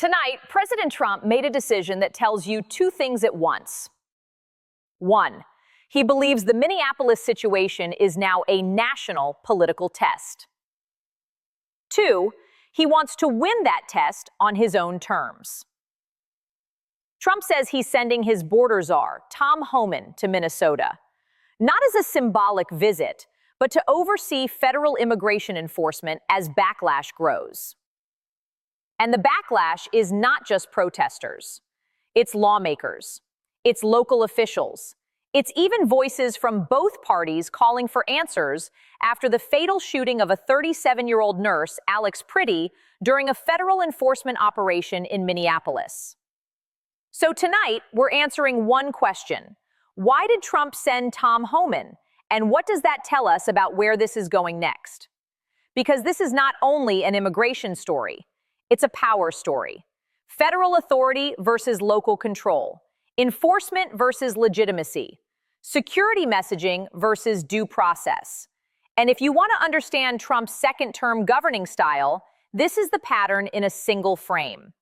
Tonight, President Trump made a decision that tells you two things at once. One, he believes the Minneapolis situation is now a national political test. Two, he wants to win that test on his own terms. Trump says he's sending his border czar, Tom Homan, to Minnesota, not as a symbolic visit, but to oversee federal immigration enforcement as backlash grows. And the backlash is not just protesters. It's lawmakers. It's local officials. It's even voices from both parties calling for answers after the fatal shooting of a 37-year-old nurse, Alex Pretty, during a federal enforcement operation in Minneapolis. So tonight, we're answering one question. Why did Trump send Tom Homan? And what does that tell us about where this is going next? Because this is not only an immigration story. It's a power story. Federal authority versus local control. Enforcement versus legitimacy. Security messaging versus due process. And if you want to understand Trump's second-term governing style, this is the pattern in a single frame.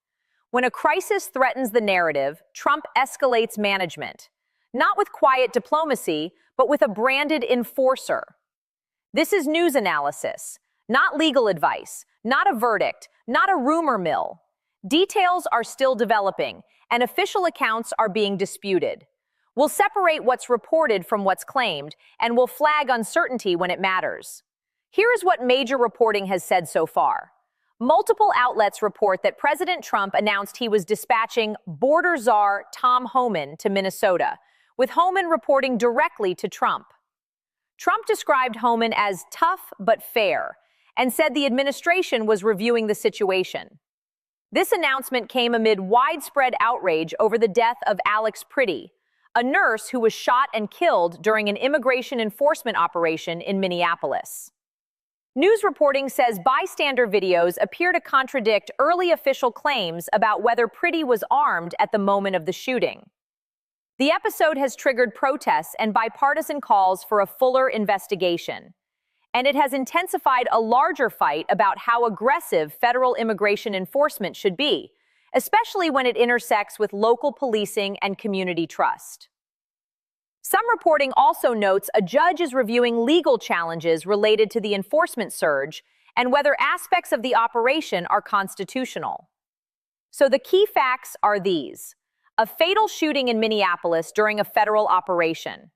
When a crisis threatens the narrative, Trump escalates management. Not with quiet diplomacy, but with a branded enforcer. This is news analysis, not legal advice, not a verdict, not a rumor mill. Details are still developing, and official accounts are being disputed. We'll separate what's reported from what's claimed, and we'll flag uncertainty when it matters. Here is what major reporting has said so far. Multiple outlets report that President Trump announced he was dispatching border czar Tom Homan to Minnesota, with Homan reporting directly to Trump. Trump described Homan as tough but fair, and said the administration was reviewing the situation. This announcement came amid widespread outrage over the death of Alex Pretty, a nurse who was shot and killed during an immigration enforcement operation in Minneapolis. News reporting says bystander videos appear to contradict early official claims about whether Pretty was armed at the moment of the shooting. The episode has triggered protests and bipartisan calls for a fuller investigation. And it has intensified a larger fight about how aggressive federal immigration enforcement should be, especially when it intersects with local policing and community trust. Some reporting also notes a judge is reviewing legal challenges related to the enforcement surge and whether aspects of the operation are constitutional. So the key facts are these: a fatal shooting in Minneapolis during a federal operation,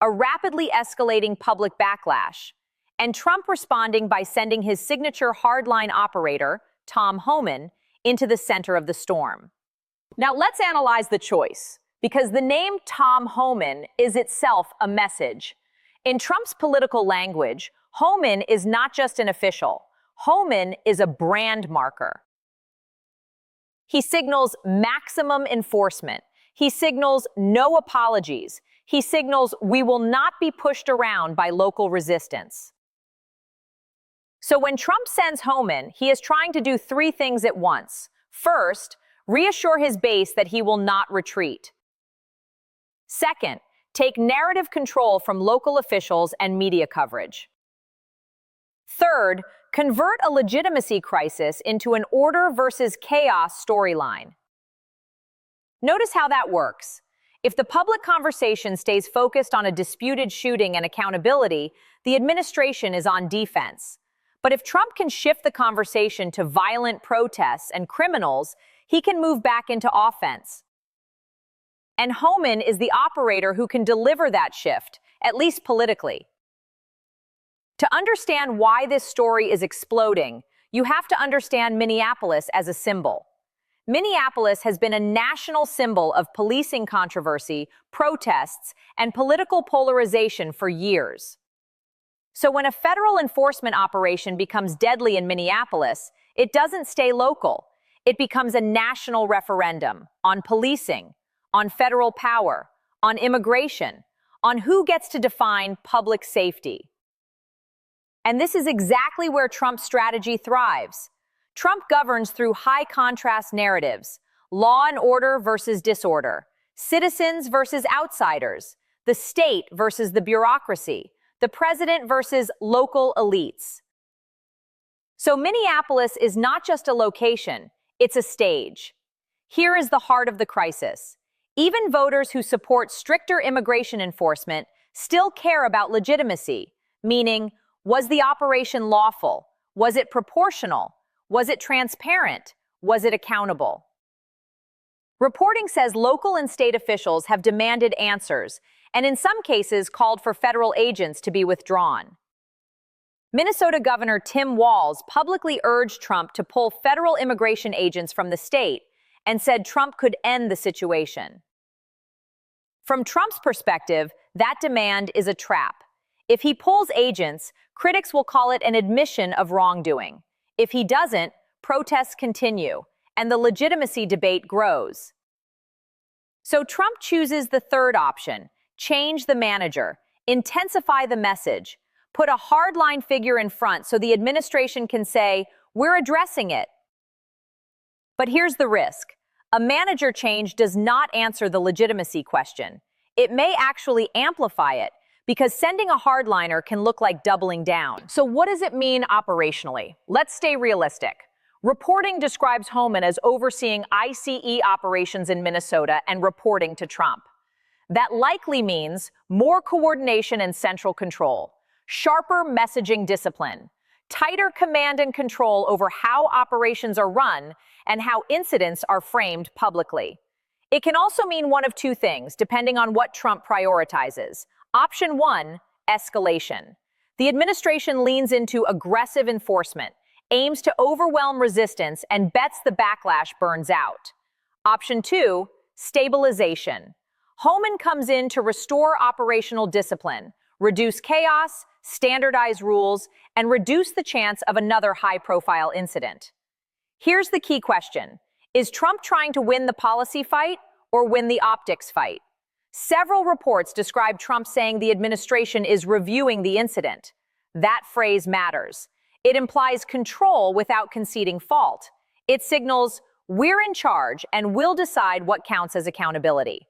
a rapidly escalating public backlash, and Trump responding by sending his signature hardline operator, Tom Homan, into the center of the storm. Now let's analyze the choice, because the name Tom Homan is itself a message. In Trump's political language, Homan is not just an official. Homan is a brand marker. He signals maximum enforcement. He signals no apologies. He signals we will not be pushed around by local resistance. So when Trump sends Homan, he is trying to do three things at once. First, reassure his base that he will not retreat. Second, take narrative control from local officials and media coverage. Third, convert a legitimacy crisis into an order versus chaos storyline. Notice how that works. If the public conversation stays focused on a disputed shooting and accountability, the administration is on defense. But if Trump can shift the conversation to violent protests and criminals, he can move back into offense. And Homan is the operator who can deliver that shift, at least politically. To understand why this story is exploding, you have to understand Minneapolis as a symbol. Minneapolis has been a national symbol of policing controversy, protests, and political polarization for years. So when a federal enforcement operation becomes deadly in Minneapolis, it doesn't stay local. It becomes a national referendum on policing, on federal power, on immigration, on who gets to define public safety. And this is exactly where Trump's strategy thrives. Trump governs through high-contrast narratives, law and order versus disorder, citizens versus outsiders, the state versus the bureaucracy, the president versus local elites. So Minneapolis is not just a location, It's a stage. Here is the heart of the crisis. Even voters who support stricter immigration enforcement still care about legitimacy, meaning, was the operation lawful? Was it proportional? Was it transparent? Was it accountable? Reporting says local and state officials have demanded answers, and in some cases called for federal agents to be withdrawn. Minnesota Governor Tim Walz publicly urged Trump to pull federal immigration agents from the state and said Trump could end the situation. From Trump's perspective, that demand is a trap. If he pulls agents, critics will call it an admission of wrongdoing. If he doesn't, protests continue, and the legitimacy debate grows. So Trump chooses the third option: change the manager, intensify the message, put a hardline figure in front so the administration can say, "We're addressing it." But here's the risk. A manager change does not answer the legitimacy question. It may actually amplify it, because sending a hardliner can look like doubling down. So what does it mean operationally? Let's stay realistic. Reporting describes Homan as overseeing ICE operations in Minnesota and reporting to Trump. That likely means more coordination and central control, sharper messaging discipline, tighter command and control over how operations are run and how incidents are framed publicly. It can also mean one of two things, depending on what Trump prioritizes. Option 1, escalation. The administration leans into aggressive enforcement, aims to overwhelm resistance, and bets the backlash burns out. Option 2, stabilization. Homan comes in to restore operational discipline, reduce chaos, standardize rules, and reduce the chance of another high-profile incident. Here's the key question. Is Trump trying to win the policy fight or win the optics fight? Several reports describe Trump saying the administration is reviewing the incident. That phrase matters. It implies control without conceding fault. It signals, we're in charge and we'll decide what counts as accountability.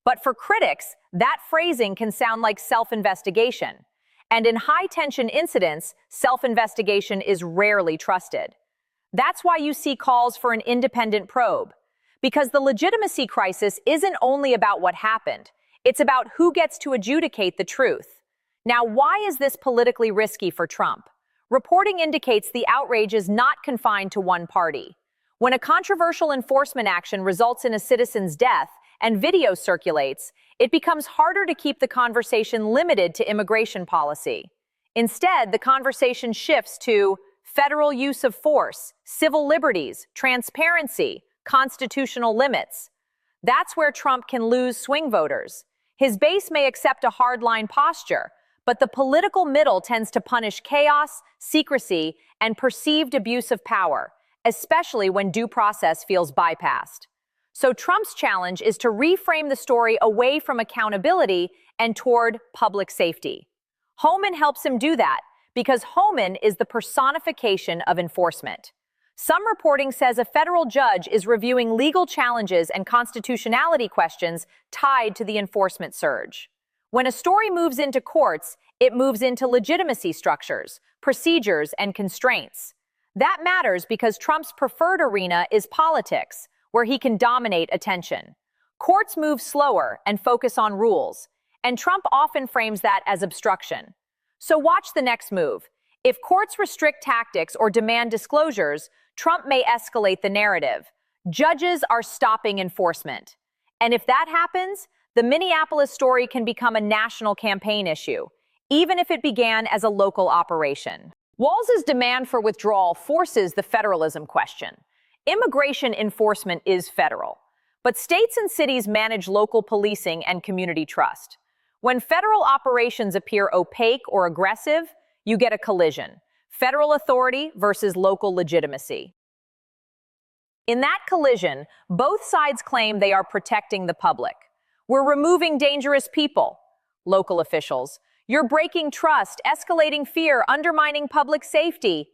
But for critics, that phrasing can sound like self-investigation. And in high-tension incidents, self-investigation is rarely trusted. That's why you see calls for an independent probe. Because the legitimacy crisis isn't only about what happened. It's about who gets to adjudicate the truth. Now, why is this politically risky for Trump? Reporting indicates the outrage is not confined to one party. When a controversial enforcement action results in a citizen's death and video circulates, it becomes harder to keep the conversation limited to immigration policy. Instead, the conversation shifts to federal use of force, civil liberties, transparency, constitutional limits. That's where Trump can lose swing voters. His base may accept a hardline posture, but the political middle tends to punish chaos, secrecy, and perceived abuse of power, especially when due process feels bypassed. So Trump's challenge is to reframe the story away from accountability and toward public safety. Homan helps him do that because Homan is the personification of enforcement. Some reporting says a federal judge is reviewing legal challenges and constitutionality questions tied to the enforcement surge. When a story moves into courts, it moves into legitimacy structures, procedures, and constraints. That matters because Trump's preferred arena is politics, where he can dominate attention. Courts move slower and focus on rules, and Trump often frames that as obstruction. So watch the next move. If courts restrict tactics or demand disclosures, Trump may escalate the narrative. Judges are stopping enforcement. And if that happens, the Minneapolis story can become a national campaign issue, even if it began as a local operation. Walz's demand for withdrawal forces the federalism question. Immigration enforcement is federal, but states and cities manage local policing and community trust. When federal operations appear opaque or aggressive, you get a collision: federal authority versus local legitimacy. In that collision, both sides claim they are protecting the public. We're removing dangerous people. Local officials. You're breaking trust, escalating fear, undermining public safety.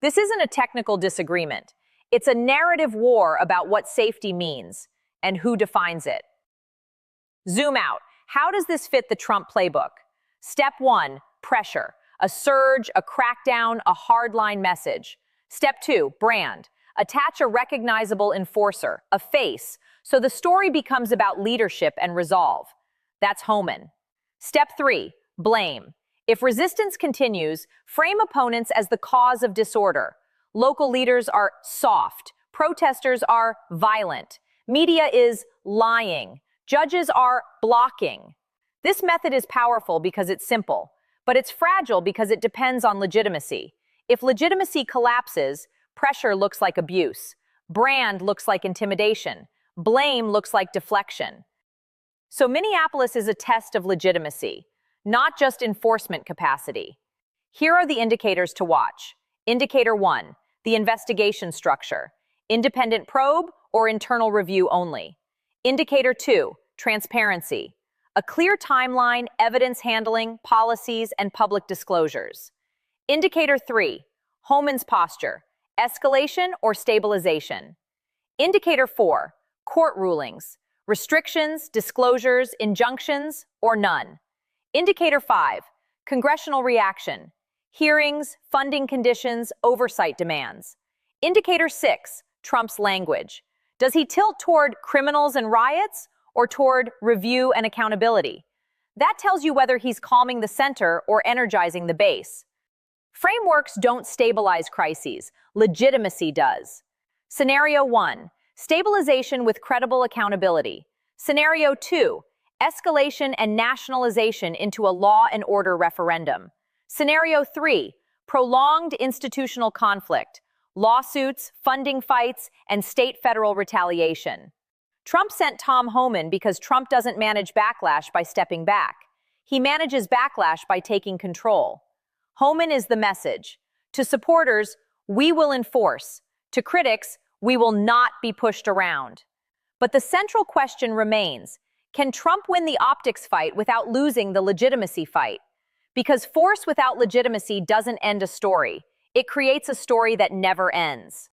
This isn't a technical disagreement. It's a narrative war about what safety means and who defines it. Zoom out. How does this fit the Trump playbook? Step 1, pressure. A surge, a crackdown, a hardline message. Step 2, brand. Attach a recognizable enforcer, a face, so the story becomes about leadership and resolve. That's Homan. Step 3, blame. If resistance continues, frame opponents as the cause of disorder. Local leaders are soft. Protesters are violent. Media is lying. Judges are blocking. This method is powerful because it's simple, but it's fragile because it depends on legitimacy. If legitimacy collapses, pressure looks like abuse. Brand looks like intimidation. Blame looks like deflection. So Minneapolis is a test of legitimacy, not just enforcement capacity. Here are the indicators to watch. Indicator 1, the investigation structure. Independent probe or internal review only. Indicator 2, transparency. A clear timeline, evidence handling, policies, and public disclosures. Indicator 3, Homan's posture. Escalation or stabilization. Indicator 4, court rulings. Restrictions, disclosures, injunctions, or none. Indicator 5, congressional reaction. Hearings, funding conditions, oversight demands. Indicator 6, Trump's language. Does he tilt toward criminals and riots or toward review and accountability? That tells you whether he's calming the center or energizing the base. Frameworks don't stabilize crises. Legitimacy does. Scenario 1, stabilization with credible accountability. Scenario 2, escalation and nationalization into a law and order referendum. Scenario 3, prolonged institutional conflict, lawsuits, funding fights, and state-federal retaliation. Trump sent Tom Homan because Trump doesn't manage backlash by stepping back. He manages backlash by taking control. Homan is the message. To supporters, we will enforce. To critics, we will not be pushed around. But the central question remains, can Trump win the optics fight without losing the legitimacy fight? Because force without legitimacy doesn't end a story. It creates a story that never ends.